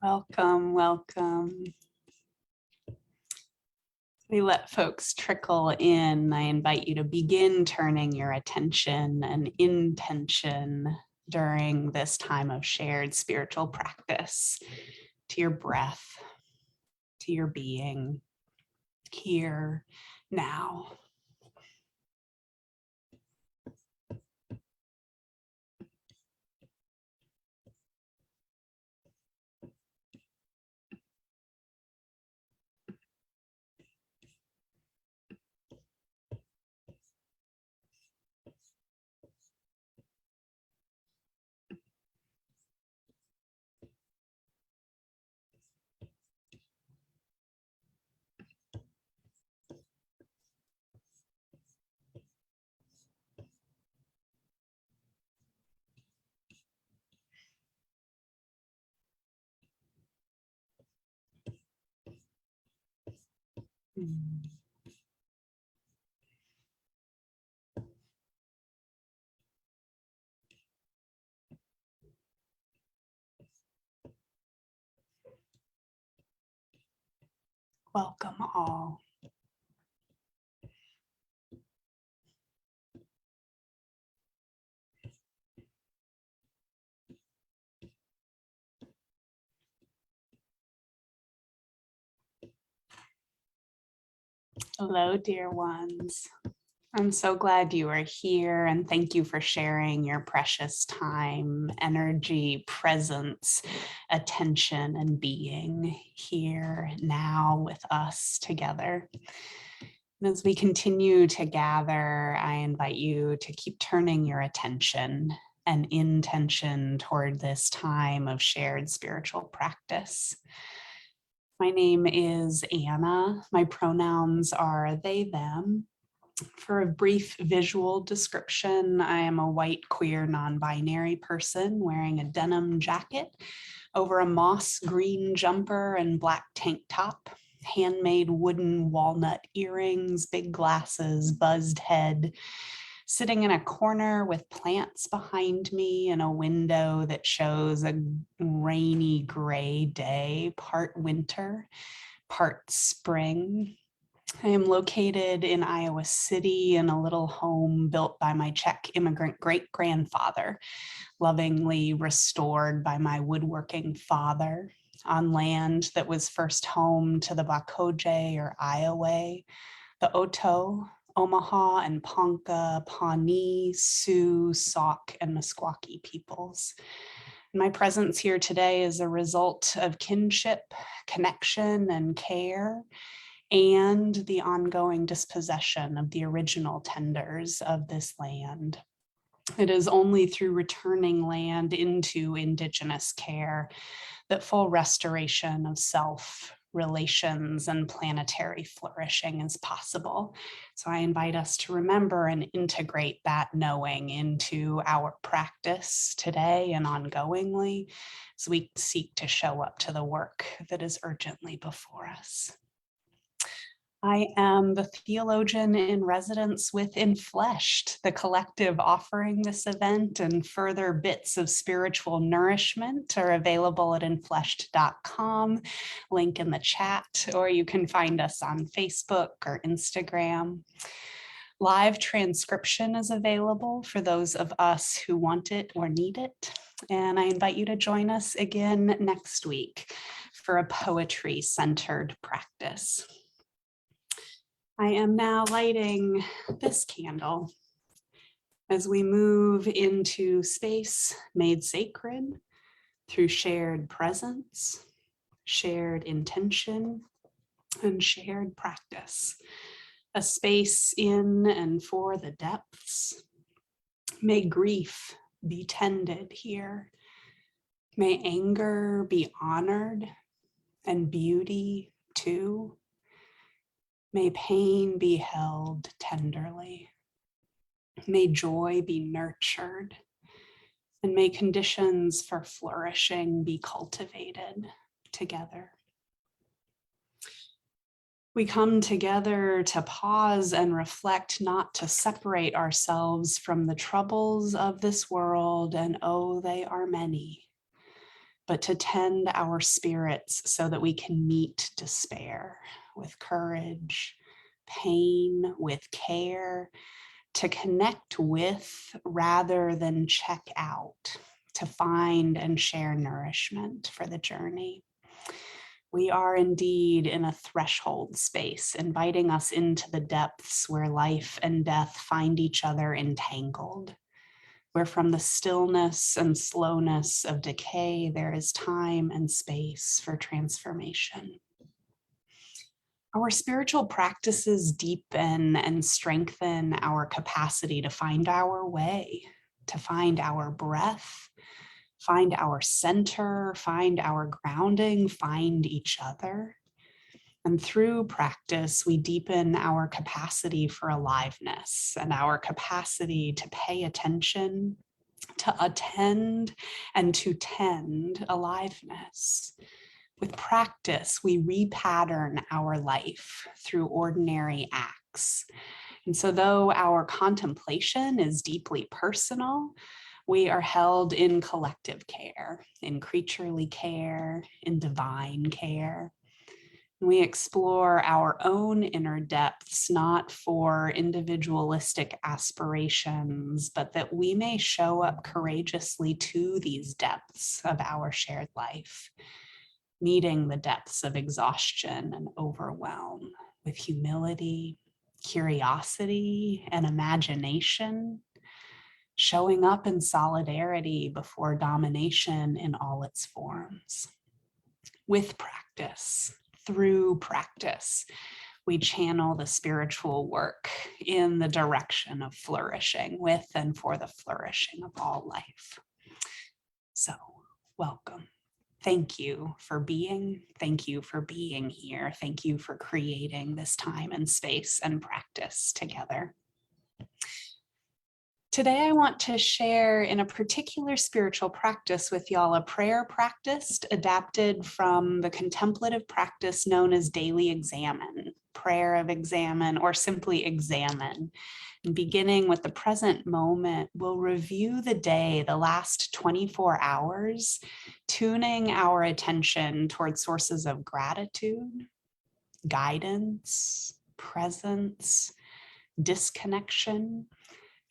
Welcome, welcome. We let folks trickle in. I invite you to begin turning your attention and intention during this time of shared spiritual practice to your breath, to your being, here, now. Welcome all. Hello, dear ones. I'm so glad you are here, and thank you for sharing your precious time, energy, presence, attention, and being here now with us together. And as we continue to gather, I invite you to keep turning your attention and intention toward this time of shared spiritual practice. My name is Anna. My pronouns are they, them. For a brief visual description, I am a white, queer, non-binary person wearing a denim jacket over a moss green jumper and black tank top, handmade wooden walnut earrings, big glasses, buzzed head, sitting in a corner with plants behind me and a window that shows a rainy gray day, part winter, part spring. I am located in Iowa City in a little home built by my Czech immigrant great-grandfather, lovingly restored by my woodworking father, on land that was first home to the Bakoje or Iowa, the Oto, Omaha and Ponca, Pawnee, Sioux, Sauk, and Meskwaki peoples. My presence here today is a result of kinship, connection, and care, and the ongoing dispossession of the original tenders of this land. It is only through returning land into Indigenous care that full restoration of self, relations, and planetary flourishing is possible. So I invite us to remember and integrate that knowing into our practice today and ongoingly as we seek to show up to the work that is urgently before us. I am the theologian in residence with Infleshed, the collective offering this event, and further bits of spiritual nourishment are available at infleshed.com, link in the chat, or you can find us on Facebook or Instagram. Live transcription is available for those of us who want it or need it. And I invite you to join us again next week for a poetry-centered practice. I am now lighting this candle as we move into space made sacred through shared presence, shared intention, and shared practice. A space in and for the depths. May grief be tended here. May anger be honored and beauty too. May pain be held tenderly. May joy be nurtured, and may conditions for flourishing be cultivated together. We come together to pause and reflect, not to separate ourselves from the troubles of this world, and oh, they are many. but to tend our spirits so that we can meet despair with courage, pain with care, to connect with rather than check out, to find and share nourishment for the journey. We are indeed in a threshold space, inviting us into the depths where life and death find each other entangled, where from the stillness and slowness of decay, there is time and space for transformation. Our spiritual practices deepen and strengthen our capacity to find our way, to find our breath, find our center, find our grounding, find each other. And through practice, we deepen our capacity for aliveness and our capacity to pay attention, to attend, and to tend aliveness. With practice, we repattern our life through ordinary acts. And so though our contemplation is deeply personal, we are held in collective care, in creaturely care, in divine care. We explore our own inner depths, not for individualistic aspirations, but that we may show up courageously to these depths of our shared life, meeting the depths of exhaustion and overwhelm with humility, curiosity, and imagination, showing up in solidarity before domination in all its forms. With practice, through practice, we channel the spiritual work in the direction of flourishing with and for the flourishing of all life. So, welcome. Thank you for being. Thank you for being here. Thank you for creating this time and space and practice together. Today, I want to share in a particular spiritual practice with y'all a prayer practice adapted from the contemplative practice known as daily examen, prayer of examen, or simply examen. And beginning with the present moment, we'll review the day, the last 24 hours, tuning our attention towards sources of gratitude, guidance, presence, disconnection,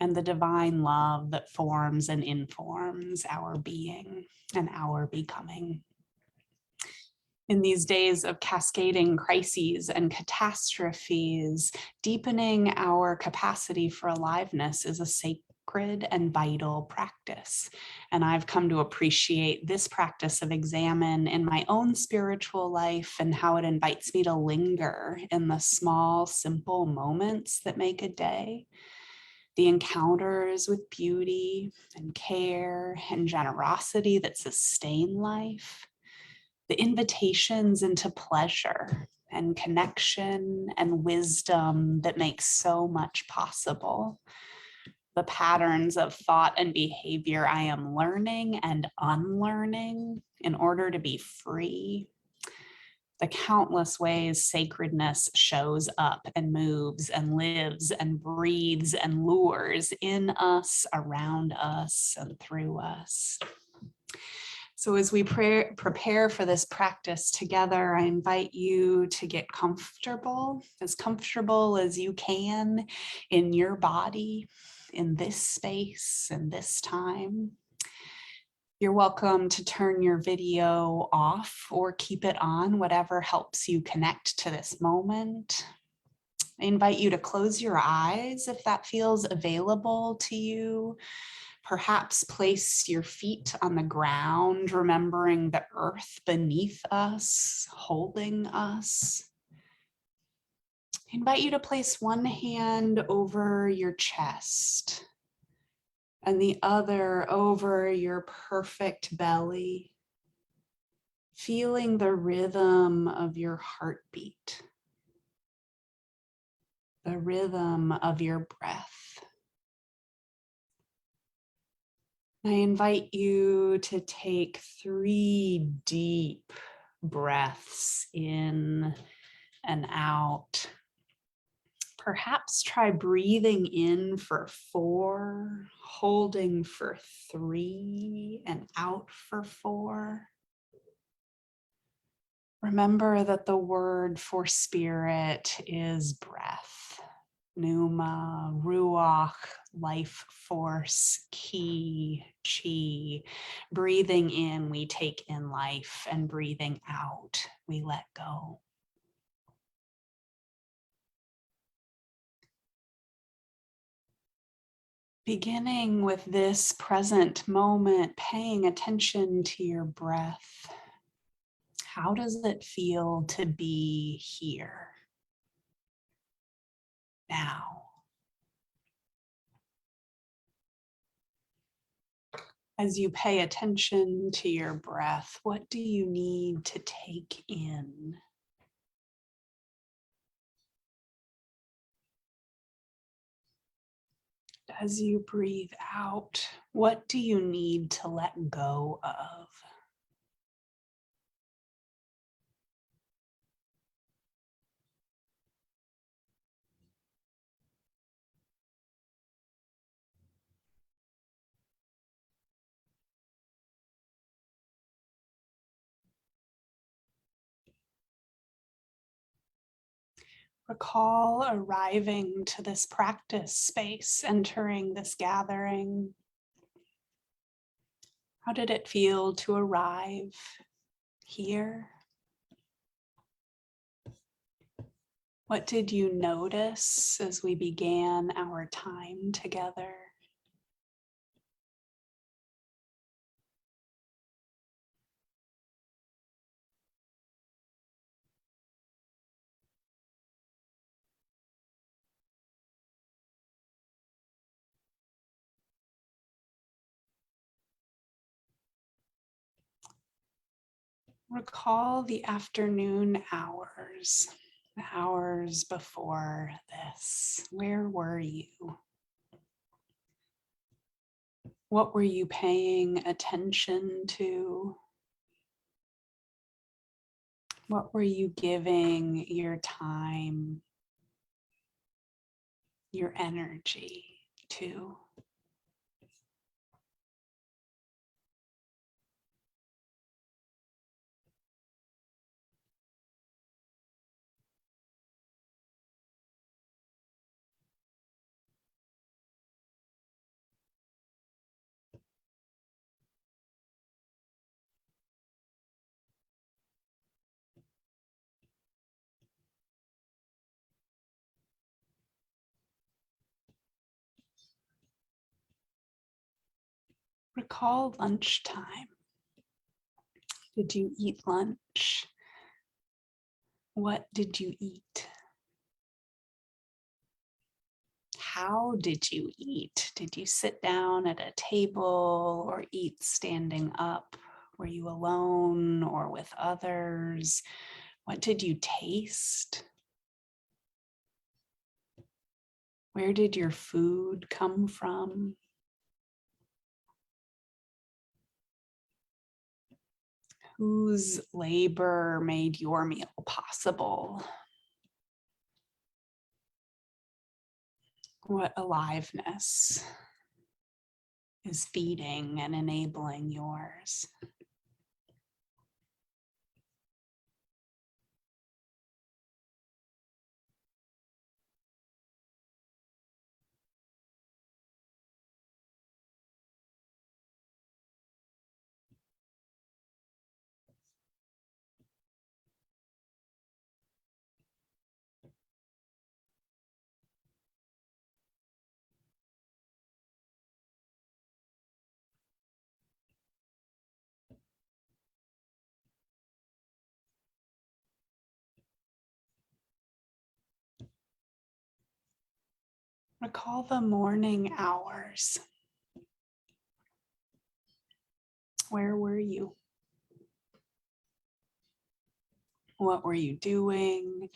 and the divine love that forms and informs our being and our becoming. In these days of cascading crises and catastrophes, deepening our capacity for aliveness is a sacred and vital practice. And I've come to appreciate this practice of examen in my own spiritual life and how it invites me to linger in the small, simple moments that make a day. The encounters with beauty and care and generosity that sustain life, the invitations into pleasure and connection and wisdom that make so much possible, the patterns of thought and behavior I am learning and unlearning in order to be free, the countless ways sacredness shows up and moves and lives and breathes and lures in us, around us, and through us. So as we prepare for this practice together, I invite you to get comfortable as you can in your body, in this space, in this time. You're welcome to turn your video off or keep it on, whatever helps you connect to this moment. I invite you to close your eyes if that feels available to you. Perhaps place your feet on the ground, remembering the earth beneath us, holding us. I invite you to place one hand over your chest and the other over your perfect belly, feeling the rhythm of your heartbeat, the rhythm of your breath. I invite you to take 3 deep breaths in and out. Perhaps try breathing in for 4, holding for 3, and out for 4. Remember that the word for spirit is breath. Pneuma, ruach, life force, ki, chi. Breathing in, we take in life, and breathing out, we let go. Beginning with this present moment, paying attention to your breath. How does it feel to be here now? As you pay attention to your breath, what do you need to take in? As you breathe out, what do you need to let go of? Recall arriving to this practice space, entering this gathering. How did it feel to arrive here? What did you notice as we began our time together? Recall the afternoon hours, the hours before this. Where were you? What were you paying attention to? What were you giving your time, your energy to? Recall lunchtime. Did you eat lunch? What did you eat? How did you eat? Did you sit down at a table or eat standing up? Were you alone or with others? What did you taste? Where did your food come from? Whose labor made your meal possible? What aliveness is feeding and enabling yours? Recall the morning hours. Where were you? What were you doing?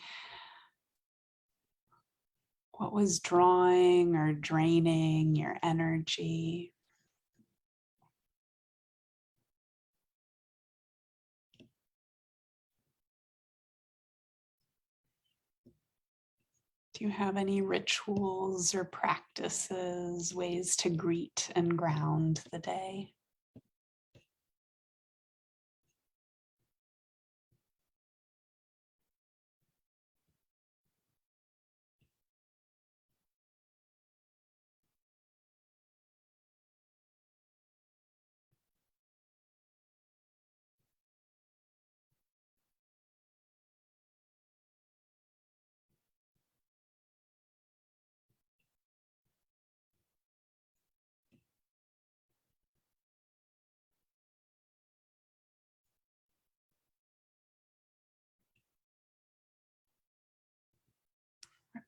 What was drawing or draining your energy? Do you have any rituals or practices, ways to greet and ground the day?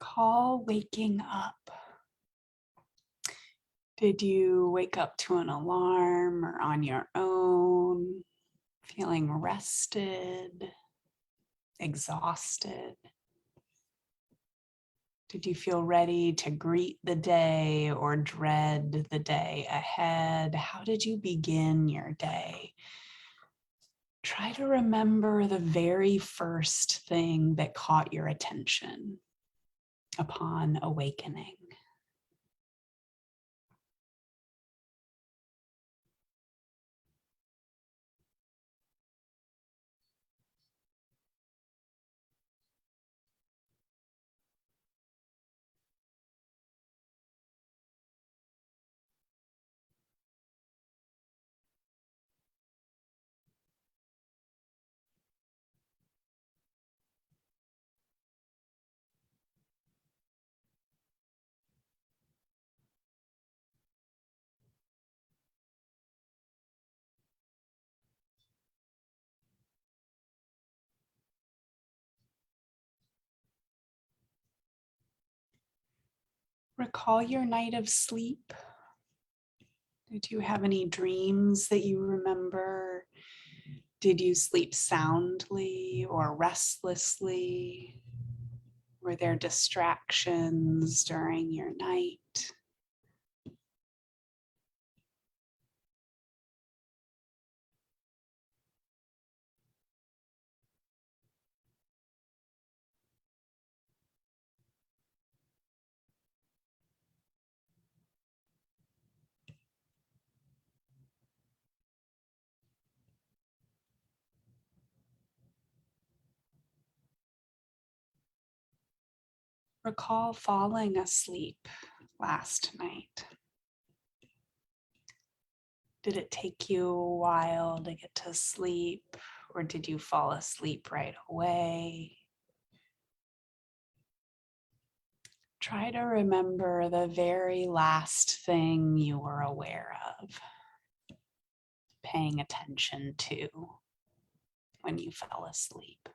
Recall waking up. Did you wake up to an alarm or on your own, feeling rested, exhausted? Did you feel ready to greet the day or dread the day ahead? How did you begin your day? Try to remember the very first thing that caught your attention upon awakening. Recall your night of sleep. Did you have any dreams that you remember? Did you sleep soundly or restlessly? Were there distractions during your night? Recall falling asleep last night. Did it take you a while to get to sleep, or did you fall asleep right away? Try to remember the very last thing you were aware of, paying attention to when you fell asleep.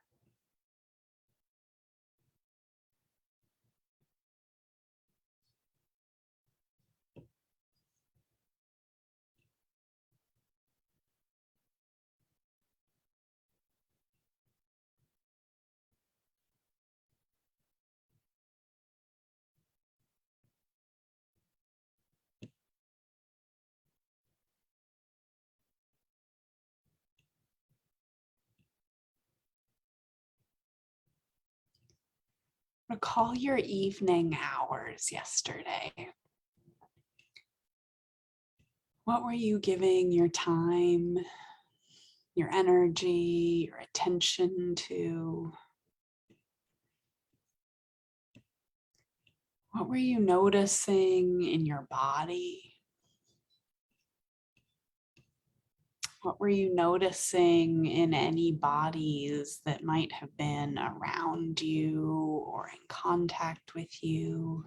Recall your evening hours yesterday. What were you giving your time, your energy, your attention to? What were you noticing in your body? What were you noticing in any bodies that might have been around you or in contact with you?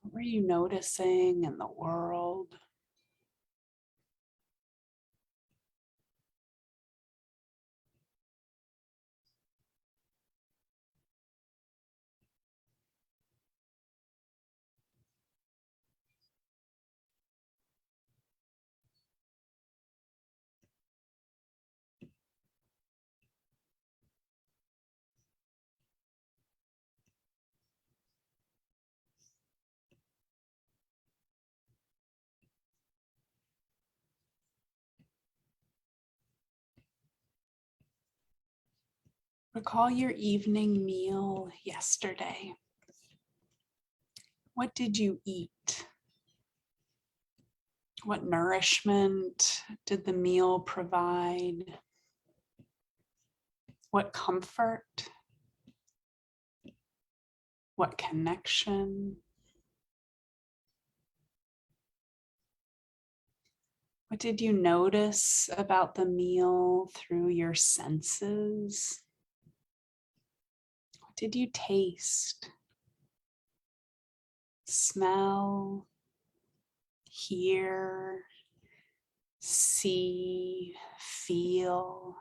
What were you noticing in the world? Recall your evening meal yesterday. What did you eat? What nourishment did the meal provide? What comfort? What connection? What did you notice about the meal through your senses? What did you taste, smell, hear, see, feel?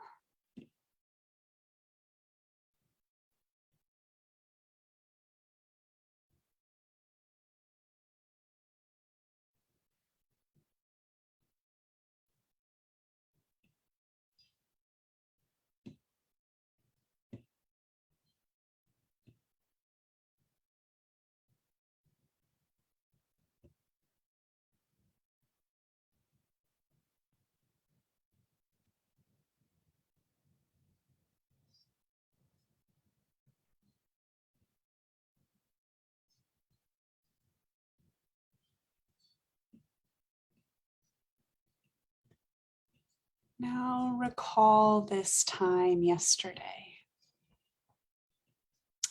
Now recall this time yesterday,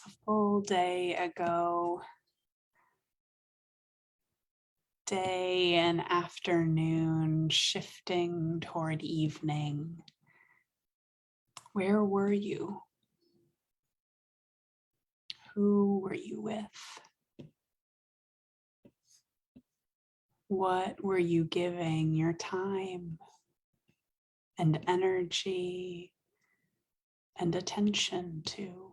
a full day ago, day and afternoon shifting toward evening. Where were you? Who were you with? What were you giving your time and energy and attention to?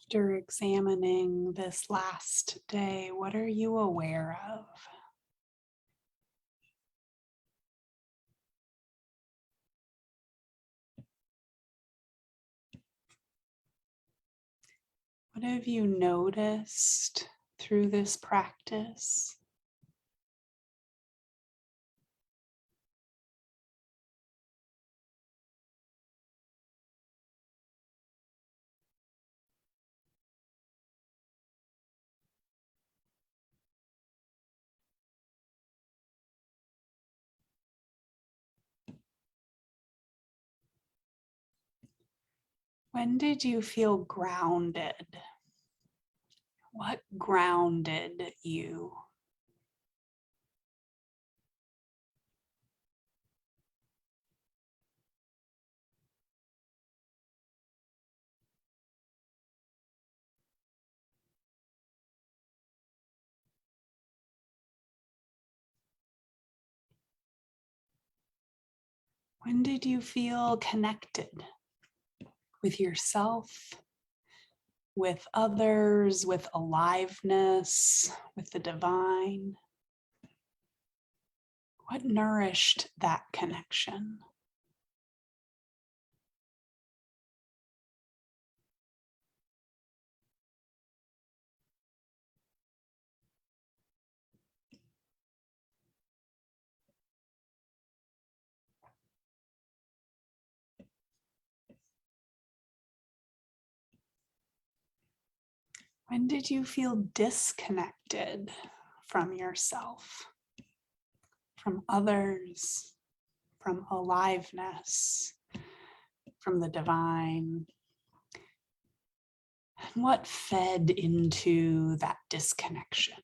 After examining this last day, what are you aware of? What have you noticed through this practice? When did you feel grounded? What grounded you? When did you feel connected with yourself, with others, with aliveness, with the divine? What nourished that connection? When did you feel disconnected from yourself, from others, from aliveness, from the divine? And what fed into that disconnection?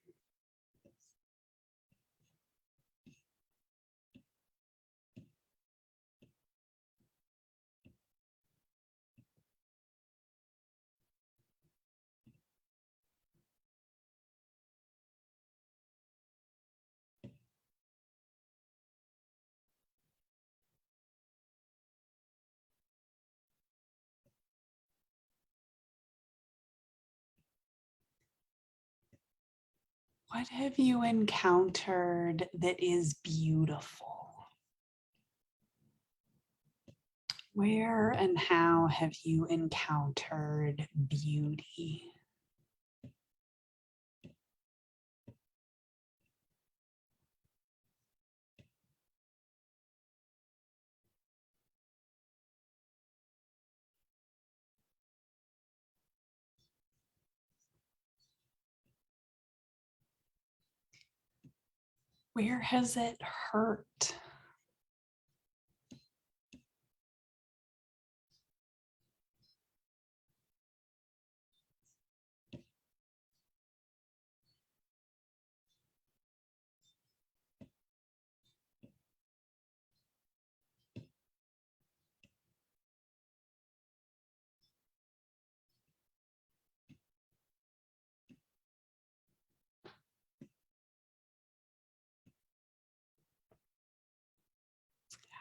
What have you encountered that is beautiful? Where and how have you encountered beauty? Where has it hurt?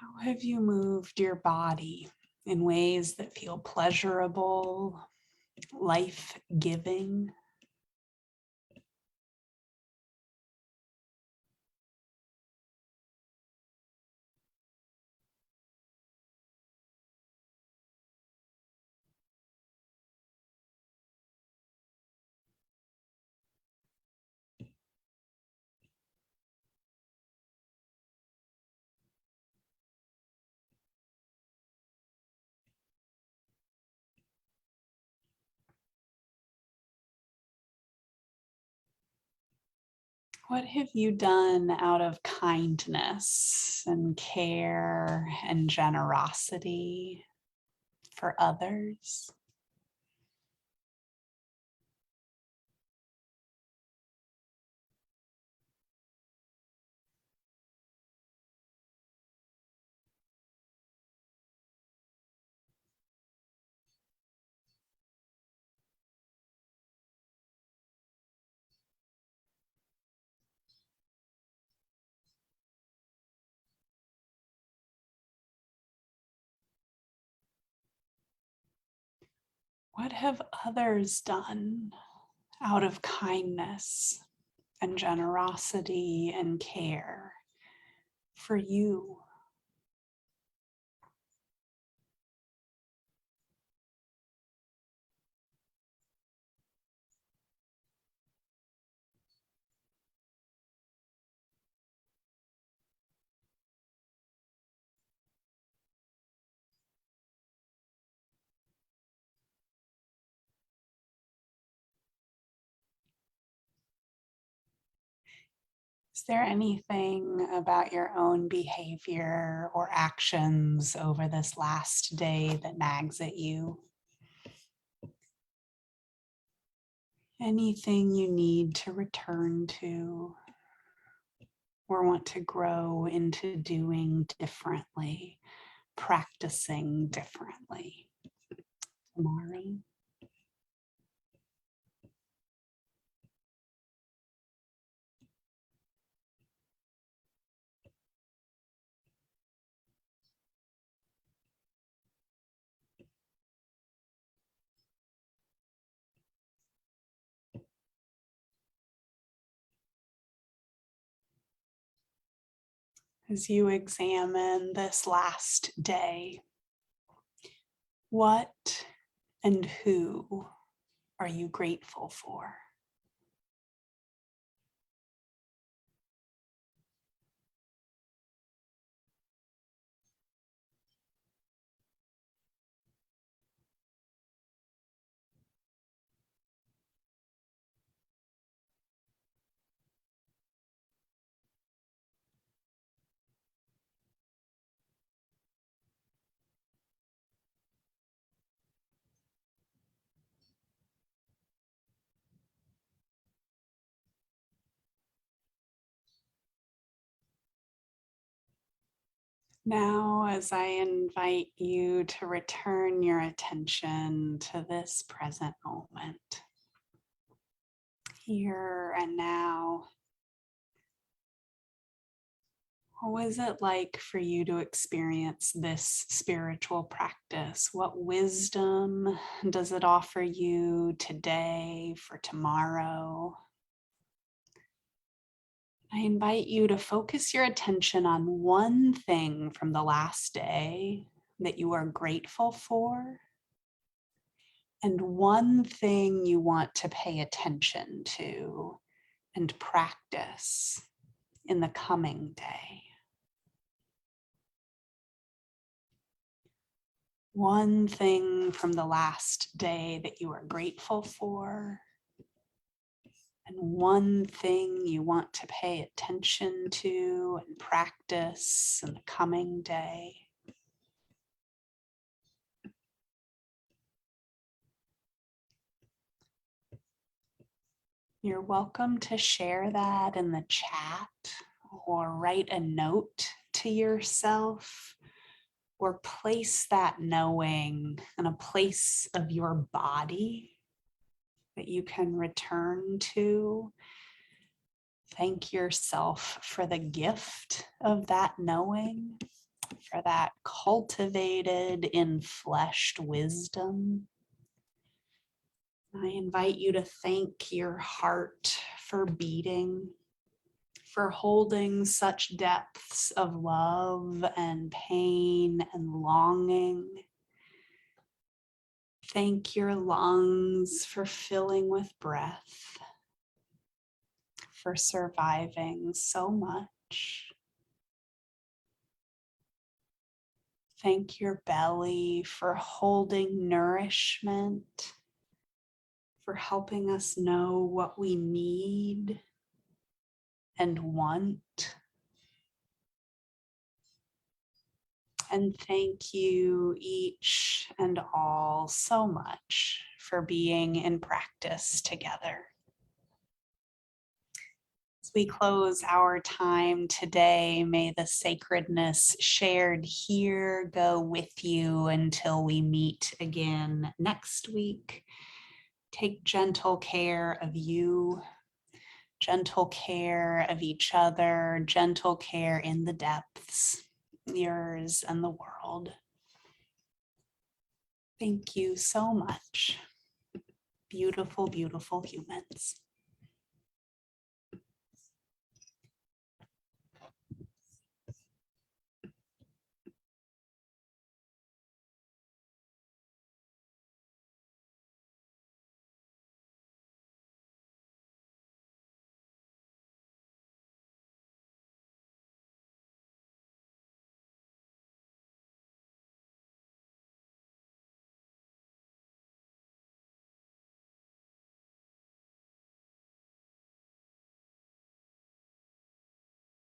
How have you moved your body in ways that feel pleasurable, life-giving? What have you done out of kindness and care and generosity for others? What have others done out of kindness and generosity and care for you? Is there anything about your own behavior or actions over this last day that nags at you? Anything you need to return to or want to grow into doing differently, practicing differently tomorrow? As you examine this last day, what and who are you grateful for? Now, as I invite you to return your attention to this present moment, here and now, what was it like for you to experience this spiritual practice? What wisdom does it offer you today, for tomorrow? I invite you to focus your attention on one thing from the last day that you are grateful for, and one thing you want to pay attention to and practice in the coming day. One thing from the last day that you are grateful for, and one thing you want to pay attention to and practice in the coming day. You're welcome to share that in the chat or write a note to yourself, or place that knowing in a place of your body that you can return to. Thank yourself for the gift of that knowing for that cultivated, enfleshed wisdom. I invite you to thank your heart for beating, for holding such depths of love and pain and longing. Thank your lungs for filling with breath, for surviving so much. Thank your belly for holding nourishment, for helping us know what we need and want. And thank you each and all so much for being in practice together. As we close our time today, may the sacredness shared here go with you until we meet again next week. Take gentle care of you, gentle care of each other, gentle care in the depths, yours and the world. Thank you so much. Beautiful, beautiful humans.